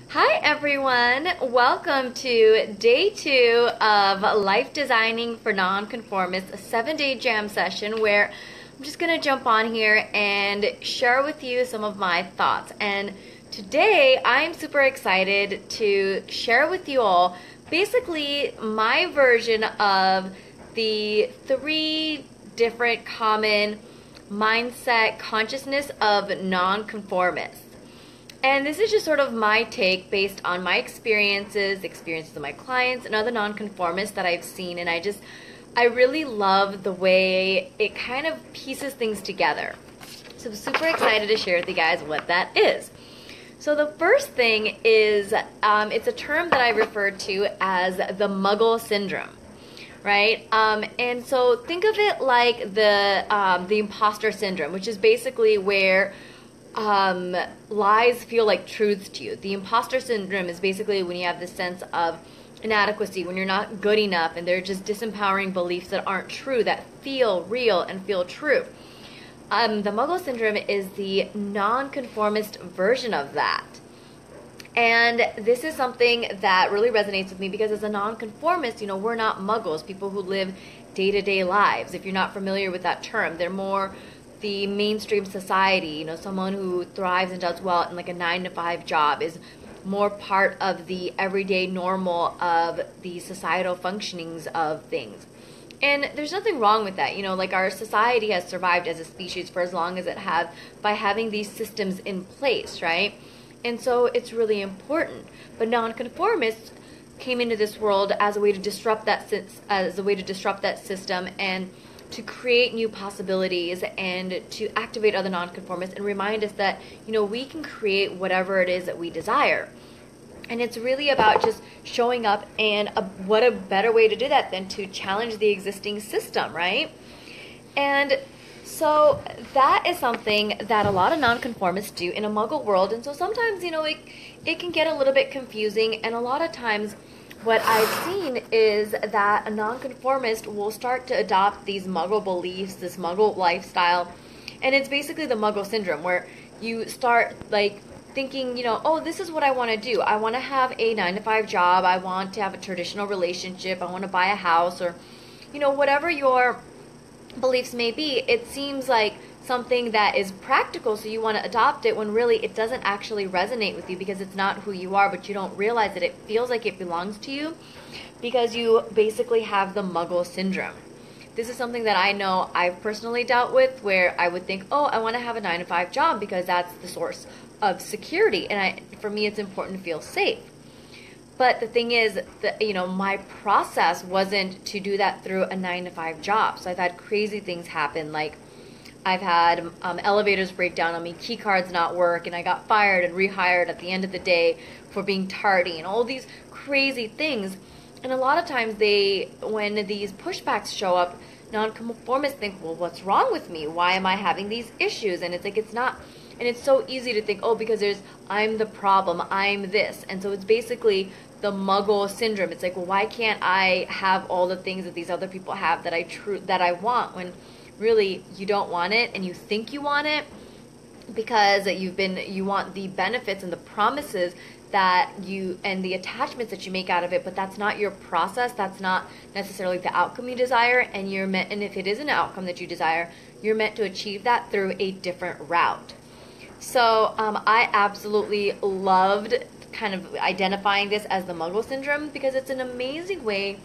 Hi everyone, welcome to day 2 of Life Designing for Nonconformists, a 7-day jam session where I'm just going to jump on here and share with you some of my thoughts. And today I'm super excited to share with you all basically my version of the 3 different common mindset consciousness of nonconformists. And this is just sort of my take based on my experiences of my clients and other nonconformists that I've seen, and I really love the way it kind of pieces things together. So I'm super excited to share with you guys what that is. So the first thing is, it's a term that I refer to as the Muggle Syndrome, right? And so think of it like the imposter syndrome, which is basically where lies feel like truths to you. The imposter syndrome is basically when you have this sense of inadequacy, when you're not good enough, and they're just disempowering beliefs that aren't true, that feel real and feel true. The Muggle Syndrome is the nonconformist version of that. And this is something that really resonates with me because as a nonconformist, we're not muggles, people who live day-to-day lives. If you're not familiar with that term, they're more the mainstream society, someone who thrives and does well in like a 9-to-5 job is more part of the everyday normal of the societal functionings of things. And there's nothing wrong with that. Like our society has survived as a species for as long as it has by having these systems in place, right? And so it's really important. But nonconformists came into this world as a way to disrupt that system and to create new possibilities and to activate other nonconformists and remind us that, we can create whatever it is that we desire. And it's really about just showing up, and what a better way to do that than to challenge the existing system, right? And so that is something that a lot of nonconformists do in a Muggle world. And so sometimes, it can get a little bit confusing, and a lot of times what I've seen is that a nonconformist will start to adopt these Muggle beliefs, this Muggle lifestyle, and it's basically the Muggle Syndrome, where you start like thinking, oh, this is what I want to do. I want to have a 9-to-5 job. I want to have a traditional relationship. I want to buy a house, or, whatever your beliefs may be. It seems like something that is practical, so you want to adopt it when really it doesn't actually resonate with you because it's not who you are, but you don't realize that it feels like it belongs to you because you basically have the Muggle Syndrome. This is something that I know I've personally dealt with, where I would think, oh, I want to have a 9-to-5 job because that's the source of security, and for me it's important to feel safe. But the thing is that, my process wasn't to do that through a 9-to-5 job. So I've had crazy things happen, like I've had elevators break down on me, key cards not work, and I got fired and rehired at the end of the day for being tardy, and all these crazy things. And a lot of times when these pushbacks show up, nonconformists think, well, what's wrong with me? Why am I having these issues? And it's like, it's not. And it's so easy to think, oh, because I'm the problem, I'm this. And so it's basically the Muggle Syndrome. It's like, well, why can't I have all the things that these other people have that I want, when really you don't want it, and you think you want it because you want the benefits and the promises that and the attachments that you make out of it, but that's not your process. That's not necessarily the outcome you desire, and and if it is an outcome that you desire, you're meant to achieve that through a different route. So I absolutely loved kind of identifying this as the Muggle Syndrome because it's an amazing way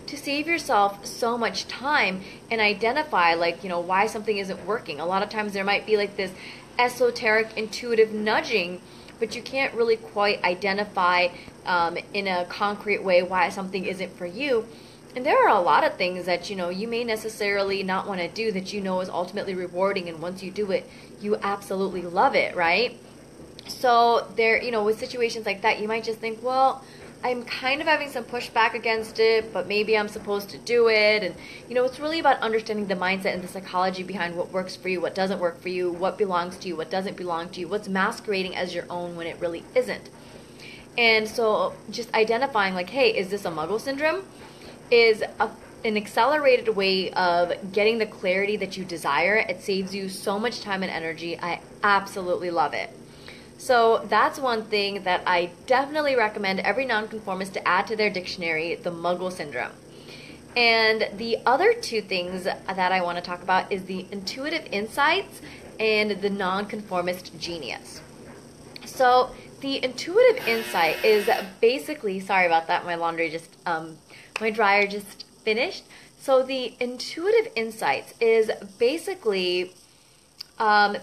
to save yourself so much time and identify, why something isn't working. A lot of times there might be like this esoteric intuitive nudging, but you can't really quite identify in a concrete way why something isn't for you. And there are a lot of things that, you may necessarily not want to do that is ultimately rewarding, and once you do it, you absolutely love it, right? So there, with situations like that, you might just think, well, I'm kind of having some pushback against it, but maybe I'm supposed to do it. And, it's really about understanding the mindset and the psychology behind what works for you, what doesn't work for you, what belongs to you, what doesn't belong to you, what's masquerading as your own when it really isn't. And so just identifying like, hey, is this a Muggle Syndrome? Is an accelerated way of getting the clarity that you desire. It saves you so much time and energy. I absolutely love it. So that's one thing that I definitely recommend every nonconformist to add to their dictionary, the Muggle Syndrome. And the other two things that I want to talk about is the intuitive insights and the nonconformist genius. So the intuitive insight is basically, sorry about that, my laundry just, my dryer just finished. So the intuitive insights is basically,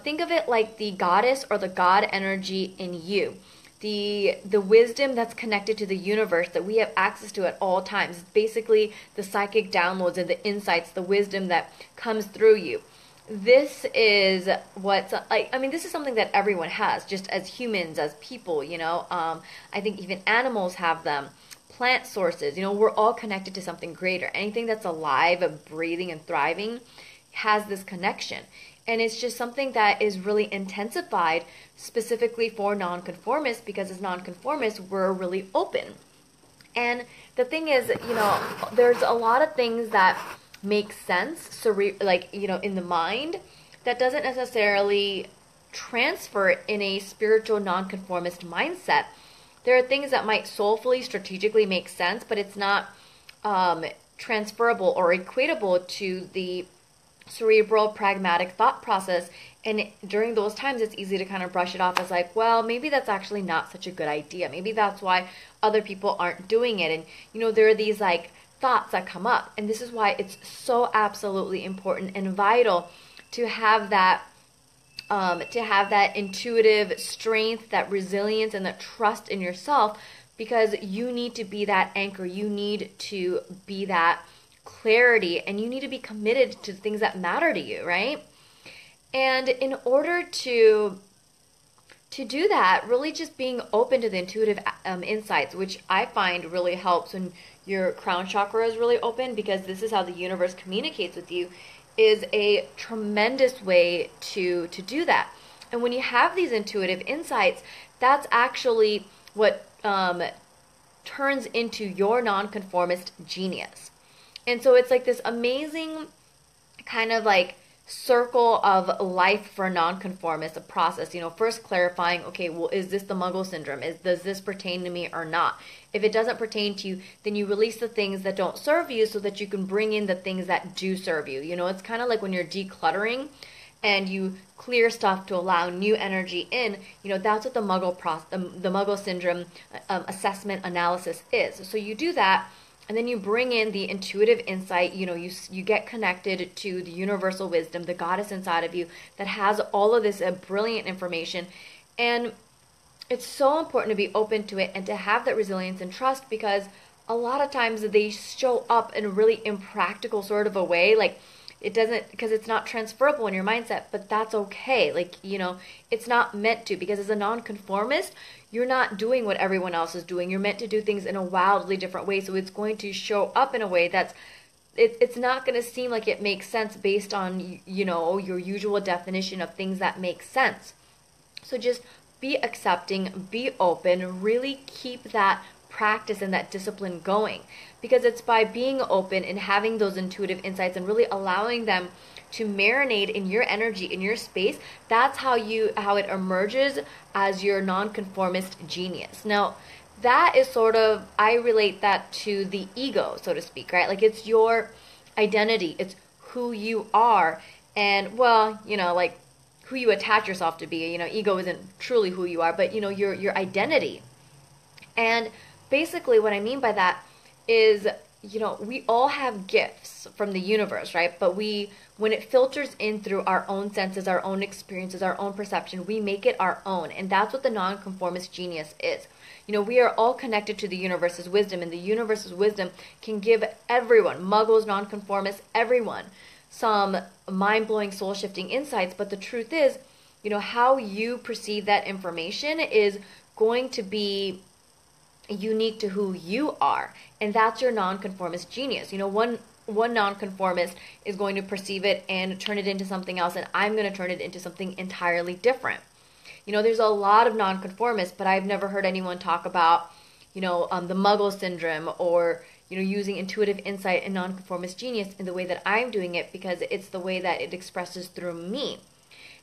think of it like the goddess or the god energy in you. The wisdom that's connected to the universe that we have access to at all times. Basically the psychic downloads and the insights, the wisdom that comes through you. This is what's like, I mean, this is something that everyone has, just as humans, as people, you know. I think even animals have them. Plant sources, you know, we're all connected to something greater. Anything that's alive and breathing and thriving has this connection. And it's just something that is really intensified specifically for nonconformists, because as nonconformists, we're really open. And the thing is, you know, there's a lot of things that make sense, like, you know, in the mind, that doesn't necessarily transfer in a spiritual nonconformist mindset. There are things that might soulfully, strategically make sense, but it's not transferable or equatable to the cerebral, pragmatic thought process. And during those times, it's easy to kind of brush it off as like, well, maybe that's actually not such a good idea. Maybe that's why other people aren't doing it. And, you know, there are these like thoughts that come up. And this is why it's so absolutely important and vital to have that intuitive strength, that resilience, and that trust in yourself, because you need to be that anchor. You need to be that clarity, and you need to be committed to the things that matter to you, right? And in order to do that, really just being open to the intuitive insights, which I find really helps when your crown chakra is really open, because this is how the universe communicates with you, is a tremendous way to do that. And when you have these intuitive insights, that's actually what turns into your nonconformist genius. And so it's like this amazing kind of like circle of life for a nonconformist, a process, you know, first clarifying, okay, well, is this the Muggle Syndrome? Does this pertain to me or not? If it doesn't pertain to you, then you release the things that don't serve you so that you can bring in the things that do serve you. You know, it's kind of like when you're decluttering and you clear stuff to allow new energy in, you know, that's what the Muggle Syndrome assessment analysis is. So you do that, and then you bring in the intuitive insight. You know, you get connected to the universal wisdom, the goddess inside of you that has all of this brilliant information. And it's so important to be open to it and to have that resilience and trust, because a lot of times they show up in a really impractical sort of a way. Like, it doesn't, because it's not transferable in your mindset, but that's okay. Like, you know, it's not meant to, because as a nonconformist, you're not doing what everyone else is doing. You're meant to do things in a wildly different way. So it's going to show up in a way that's, it's not going to seem like it makes sense based on, you know, your usual definition of things that make sense. So just be accepting, be open, really keep that practice and that discipline going, because it's by being open and having those intuitive insights and really allowing them to marinate in your energy, in your space. That's how it emerges as your nonconformist genius. Now, that is sort of, I relate that to the ego, so to speak, right? Like, it's your identity, it's who you are, and, well, you know, like who you attach yourself to be. You know, ego isn't truly who you are, but, you know, your identity. And basically what I mean by that is, you know, we all have gifts from the universe, right? But when it filters in through our own senses, our own experiences, our own perception, we make it our own. And that's what the nonconformist genius is. You know, we are all connected to the universe's wisdom, and the universe's wisdom can give everyone, muggles, nonconformists, everyone, some mind-blowing, soul-shifting insights. But the truth is, you know, how you perceive that information is going to be unique to who you are, and that's your nonconformist genius. You know, one nonconformist is going to perceive it and turn it into something else, and I'm going to turn it into something entirely different. You know, there's a lot of nonconformists, but I've never heard anyone talk about, you know, the Muggle Syndrome, or, you know, using intuitive insight and nonconformist genius in the way that I'm doing it, because it's the way that it expresses through me.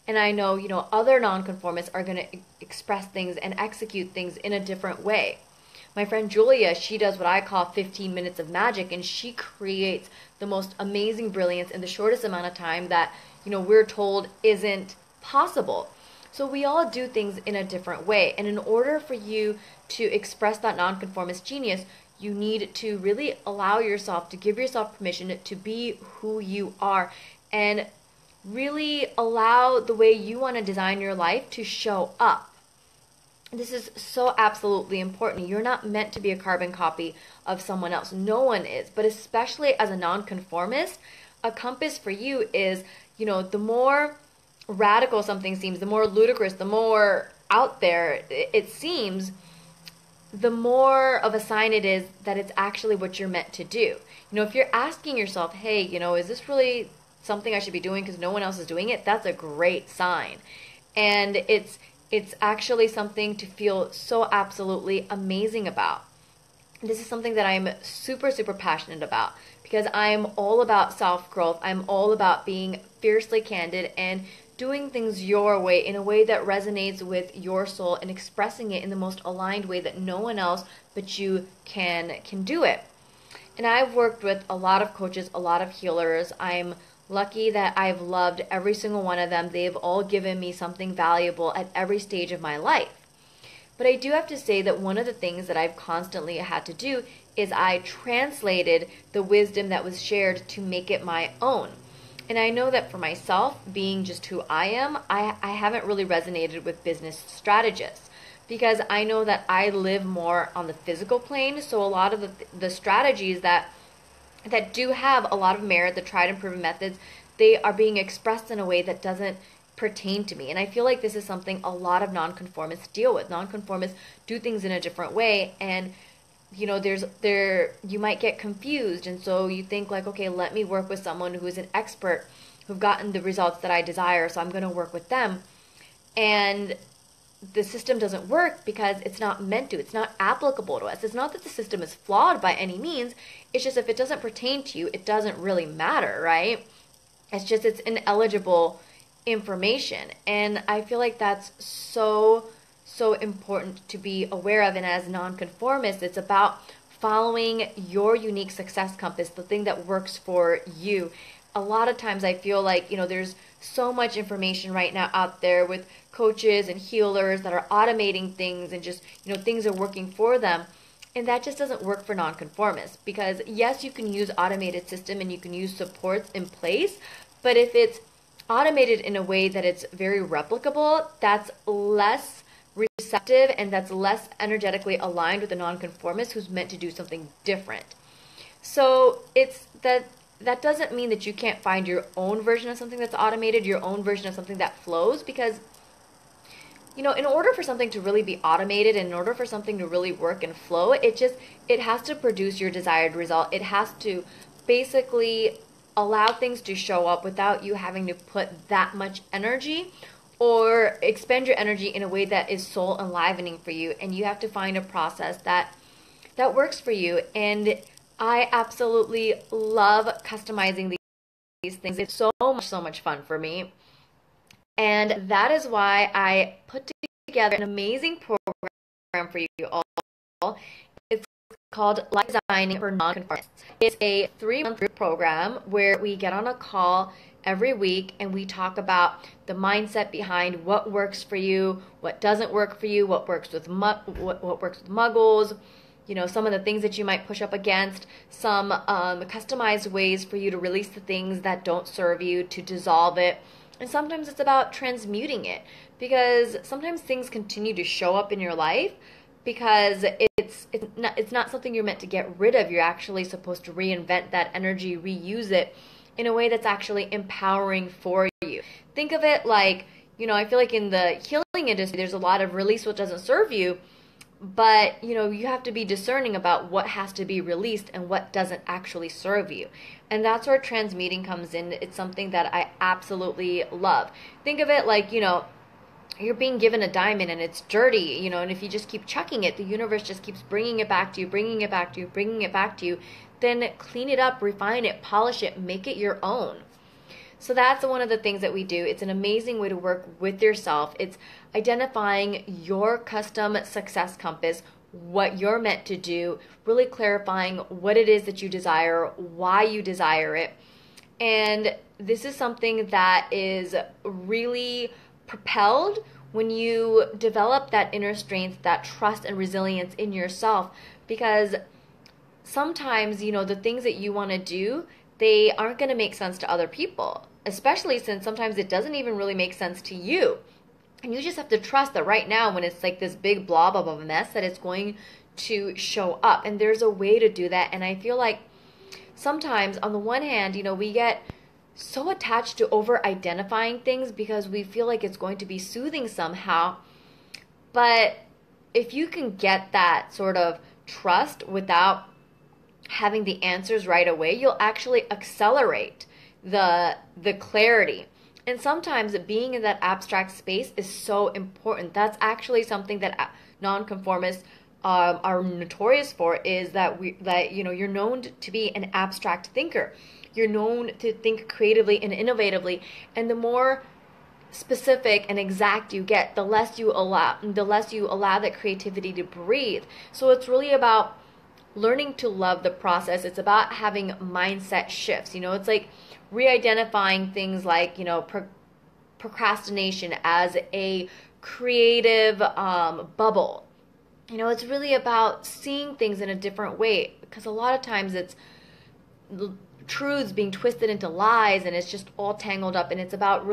And I know, other nonconformists are going to express things and execute things in a different way. My friend Julia, she does what I call 15 minutes of magic, and she creates the most amazing brilliance in the shortest amount of time that, we're told isn't possible. So we all do things in a different way. And in order for you to express that nonconformist genius, you need to really allow yourself, to give yourself permission to be who you are, and really allow the way you want to design your life to show up. This is so absolutely important. You're not meant to be a carbon copy of someone else. No one is. But especially as a nonconformist, a compass for you is, the more radical something seems, the more ludicrous, the more out there it seems, the more of a sign it is that it's actually what you're meant to do. If you're asking yourself, hey, is this really something I should be doing because no one else is doing it? That's a great sign. And it's actually something to feel so absolutely amazing about. This is something that I'm super, super passionate about, because I'm all about self-growth. I'm all about being fiercely candid and doing things your way, in a way that resonates with your soul, and expressing it in the most aligned way that no one else but you can do it. And I've worked with a lot of coaches, a lot of healers. I'm lucky that I've loved every single one of them. They've all given me something valuable at every stage of my life. But I do have to say that one of the things that I've constantly had to do is I translated the wisdom that was shared to make it my own. And I know that for myself, being just who I am, I haven't really resonated with business strategists, because I know that I live more on the physical plane. So a lot of the strategies that do have a lot of merit, the tried and proven methods, they are being expressed in a way that doesn't pertain to me. And I feel like this is something a lot of nonconformists deal with. Nonconformists do things in a different way, and you might get confused, and so you think like, okay, let me work with someone who is an expert, who've gotten the results that I desire, so I'm going to work with them. And the system doesn't work because it's not meant to. It's not applicable to us. It's not that the system is flawed by any means. It's just if it doesn't pertain to you, it doesn't really matter, right? It's ineligible information. And I feel like that's so important to be aware of. And as nonconformists, it's about following your unique success compass, the thing that works for you. A lot of times I feel like, there's so much information right now out there with coaches and healers that are automating things, and just, things are working for them. And that just doesn't work for nonconformists, because yes, you can use automated system and you can use supports in place, but if it's automated in a way that it's very replicable, that's less receptive, and that's less energetically aligned with the nonconformist who's meant to do something different. So it's that doesn't mean that you can't find your own version of something that's automated, your own version of something that flows, because in order for something to really be automated, and in order for something to really work and flow, it has to produce your desired result. It has to basically allow things to show up without you having to put that much energy or expend your energy in a way that is soul enlivening for you. And you have to find a process that works for you. And I absolutely love customizing these things. It's so much fun for me. And that is why I put together an amazing program for you all. It's called Life Designing for Nonconformists. It's a 3-month group program where we get on a call every week and we talk about the mindset behind what works for you, what doesn't work for you, what works with muggles, some of the things that you might push up against, some customized ways for you to release the things that don't serve you, to dissolve it. And sometimes it's about transmuting it, because sometimes things continue to show up in your life because it's not something you're meant to get rid of. You're actually supposed to reinvent that energy, reuse it in a way that's actually empowering for you. Think of it like, I feel like in the healing industry, there's a lot of release what doesn't serve you, but you have to be discerning about what has to be released and what doesn't actually serve you. And that's where transmuting comes in. It's something that I absolutely love. Think of it like, you're being given a diamond and it's dirty, and if you just keep chucking it, the universe just keeps bringing it back to you, bringing it back to you. Then clean it up, refine it, polish it, make it your own. So that's one of the things that we do. It's an amazing way to work with yourself. It's identifying your custom success compass, what you're meant to do, really clarifying what it is that you desire, why you desire it. And this is something that is really propelled when you develop that inner strength, that trust and resilience in yourself, because sometimes, the things that you want to do, they aren't going to make sense to other people, especially since sometimes it doesn't even really make sense to you. And you just have to trust that right now, when it's like this big blob of a mess, that it's going to show up. And there's a way to do that. And I feel like sometimes, on the one hand, we get so attached to over-identifying things because we feel like it's going to be soothing somehow. But if you can get that sort of trust without having the answers right away, you'll actually accelerate the clarity. And sometimes being in that abstract space is so important. That's actually something that nonconformists are notorious for, is that you're known to be an abstract thinker. You're known to think creatively and innovatively, and the more specific and exact you get, the less you allow that creativity to breathe. So it's really about learning to love the process. It's about having mindset shifts. It's like re-identifying things like, procrastination as a creative bubble. It's really about seeing things in a different way, because a lot of times it's truths being twisted into lies, and it's just all tangled up. And it's about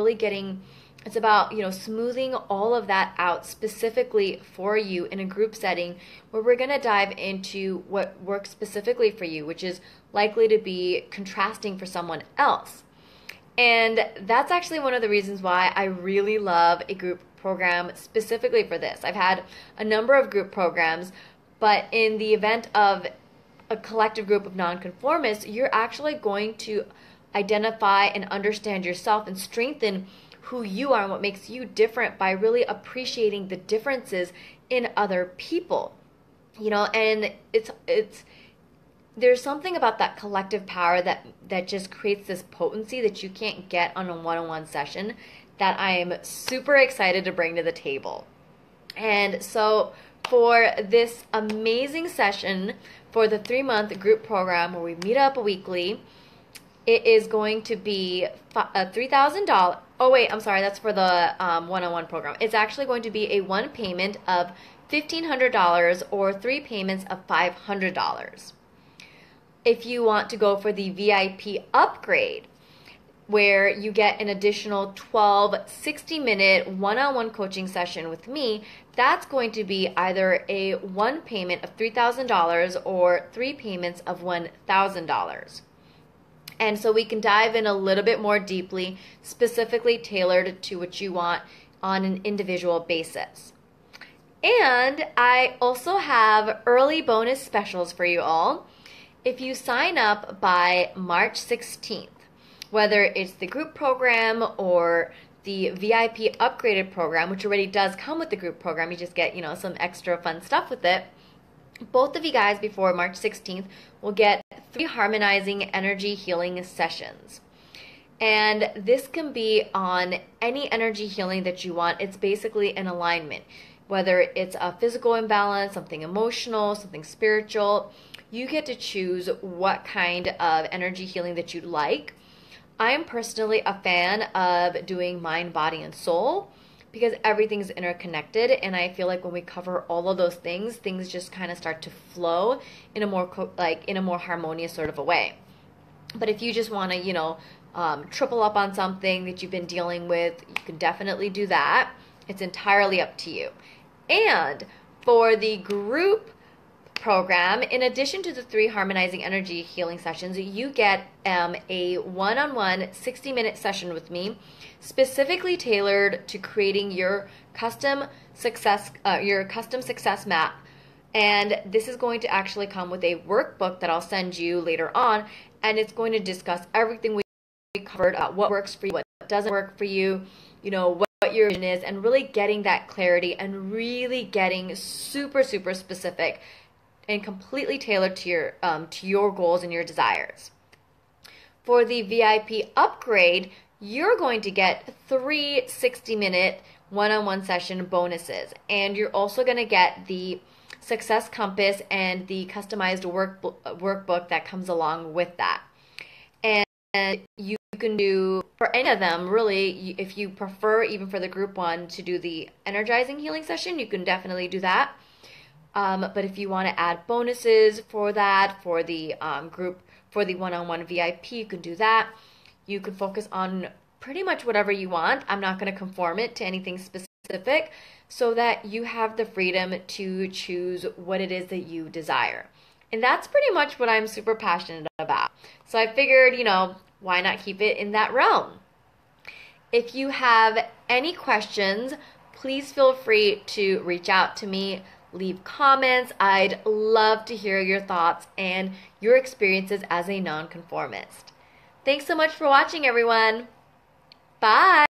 smoothing all of that out specifically for you in a group setting, where we're going to dive into what works specifically for you, which is likely to be contrasting for someone else. And that's actually one of the reasons why I really love a group program specifically for this. I've had a number of group programs, but in the event of a collective group of nonconformists, you're actually going to identify and understand yourself and strengthen who you are and what makes you different by really appreciating the differences in other people. And it's there's something about that collective power that just creates this potency that you can't get on a one-on-one session, that I am super excited to bring to the table. And so for this amazing session, for the 3-month group program where we meet up weekly, it is going to be $3,000. Oh wait, I'm sorry, that's for the one-on-one program. It's actually going to be a one payment of $1,500 or 3 payments of $500. If you want to go for the VIP upgrade, where you get an additional 12 60-minute one-on-one coaching session with me, that's going to be either a one payment of $3,000 or 3 payments of $1,000. And so we can dive in a little bit more deeply, specifically tailored to what you want on an individual basis. And I also have early bonus specials for you all. If you sign up by March 16th, whether it's the group program or the VIP upgraded program, which already does come with the group program, you just get, some extra fun stuff with it. Both of you guys before March 16th will get 3 harmonizing energy healing sessions. And this can be on any energy healing that you want. It's basically an alignment, whether it's a physical imbalance, something emotional, something spiritual. You get to choose what kind of energy healing that you'd like. I am personally a fan of doing mind, body, and soul, because everything's interconnected, and I feel like when we cover all of those things just kind of start to flow in a more harmonious sort of a way. But if you just want to, triple up on something that you've been dealing with, you can definitely do that. It's entirely up to you. And for the group program, in addition to the 3 harmonizing energy healing sessions, you get a one-on-one 60-minute session with me, specifically tailored to creating your custom success map. And this is going to actually come with a workbook that I'll send you later on, and it's going to discuss everything we covered, what works for you, what doesn't work for you, what your vision is, and really getting that clarity and really getting super, super specific and completely tailored to your goals and your desires. For the VIP upgrade, you're going to get 3 60-minute one-on-one session bonuses. And you're also going to get the Success Compass and the customized workbook that comes along with that. And you can do, for any of them, really, if you prefer, even for the group one, to do the energizing healing session, you can definitely do that. But if you want to add bonuses for that, for the group, for the one-on-one VIP, you can do that. You can focus on pretty much whatever you want. I'm not going to conform it to anything specific, so that you have the freedom to choose what it is that you desire. And that's pretty much what I'm super passionate about. So I figured, why not keep it in that realm? If you have any questions, please feel free to reach out to me, leave comments. I'd love to hear your thoughts and your experiences as a nonconformist. Thanks so much for watching, everyone. Bye.